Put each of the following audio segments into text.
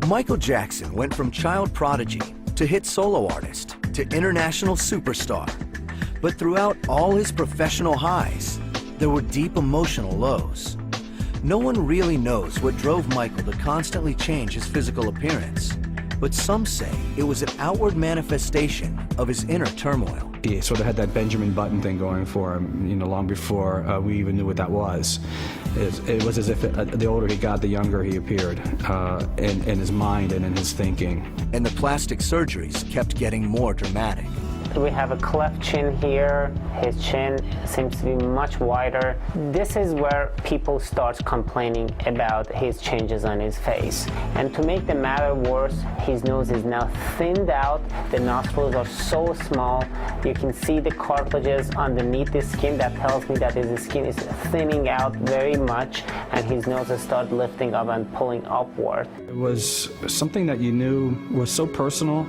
Michael Jackson went from child prodigy to hit solo artist to international superstar. But throughout all his professional highs, there were deep emotional lows. No one really knows what drove Michael to constantly change his physical appearance, but some say it was an outward manifestation of his inner turmoil. He sort of had that Benjamin Button thing going for him, long before we even knew what that was. It was as if the older he got, the younger he appeared in his mind and in his thinking. And the plastic surgeries kept getting more dramatic. We have a cleft chin here. His chin seems to be much wider. This is where people start complaining about his changes on his face. And to make the matter worse, his nose is now thinned out. The nostrils are so small. You can see the cartilages underneath the skin. That tells me that his skin is thinning out very much, and his nose has started lifting up and pulling upward. It was something that you knew was so personal,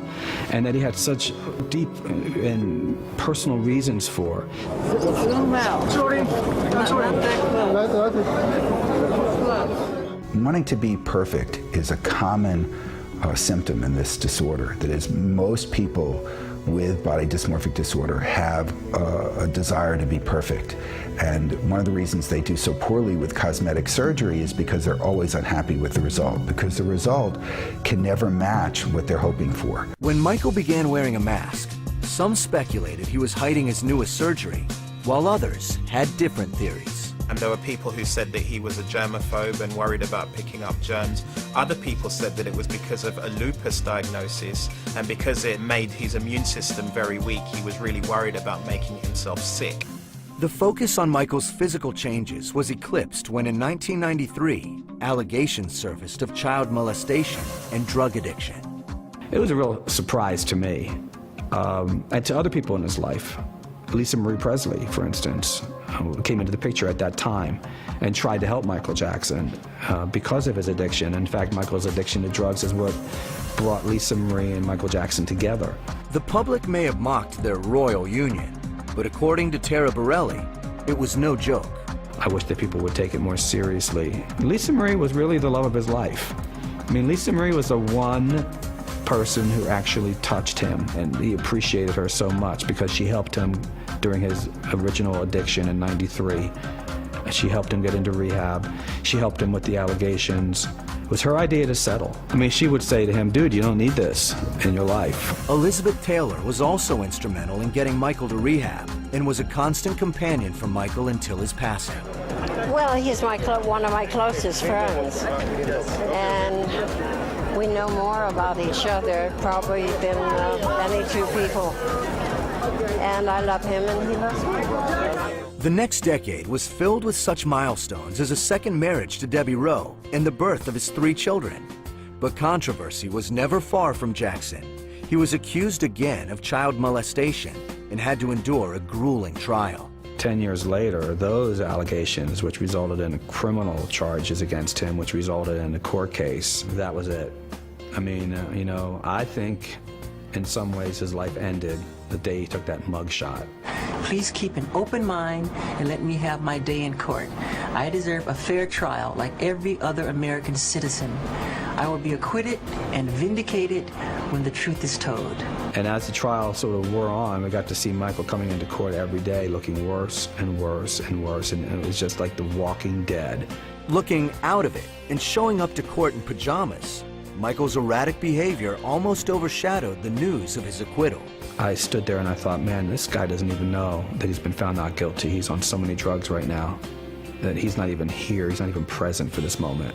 and that he had such deep and personal reasons for. Wanting to be perfect is a common symptom in this disorder. That is, most people with body dysmorphic disorder have a desire to be perfect. And one of the reasons they do so poorly with cosmetic surgery is because they're always unhappy with the result, because the result can never match what they're hoping for. When Michael began wearing a mask, some speculated he was hiding his newest surgery, while others had different theories. And there were people who said that he was a germaphobe and worried about picking up germs. Other people said that it was because of a lupus diagnosis, and because it made his immune system very weak, he was really worried about making himself sick. The focus on Michael's physical changes was eclipsed when in 1993, allegations surfaced of child molestation and drug addiction. It was a real surprise to me, and to other people in his life. Lisa Marie Presley, for instance, came into the picture at that time and tried to help Michael Jackson because of his addiction. In fact, Michael's addiction to drugs is what brought Lisa Marie and Michael Jackson together. The public may have mocked their royal union, but according to Tara Borelli, it was no joke. I wish that people would take it more seriously. Lisa Marie was really the love of his life. I mean, Lisa Marie was the one person who actually touched him, and he appreciated her so much because she helped him during his original addiction in '93. She helped him get into rehab. She helped him with the allegations. It was her idea to settle. I mean, she would say to him, dude, you don't need this in your life. Elizabeth Taylor was also instrumental in getting Michael to rehab and was a constant companion for Michael until his passing. Well, he's one of my closest friends, and we know more about each other probably than any two people. And I love him and he loves me. The next decade was filled with such milestones as a second marriage to Debbie Rowe and the birth of his 3 children. But controversy was never far from Jackson. He was accused again of child molestation and had to endure a grueling trial. 10 years later, those allegations, which resulted in criminal charges against him, which resulted in a court case, that was it. I mean, I think in some ways his life ended the day he took that mugshot. Please keep an open mind and let me have my day in court. I deserve a fair trial like every other American citizen. I will be acquitted and vindicated when the truth is told. And as the trial sort of wore on, we got to see Michael coming into court every day looking worse and worse and worse, and it was just like The Walking Dead. Looking out of it and showing up to court in pajamas, Michael's erratic behavior almost overshadowed the news of his acquittal. I stood there and I thought, man, this guy doesn't even know that he's been found not guilty. He's on so many drugs right now that he's not even here. He's not even present for this moment.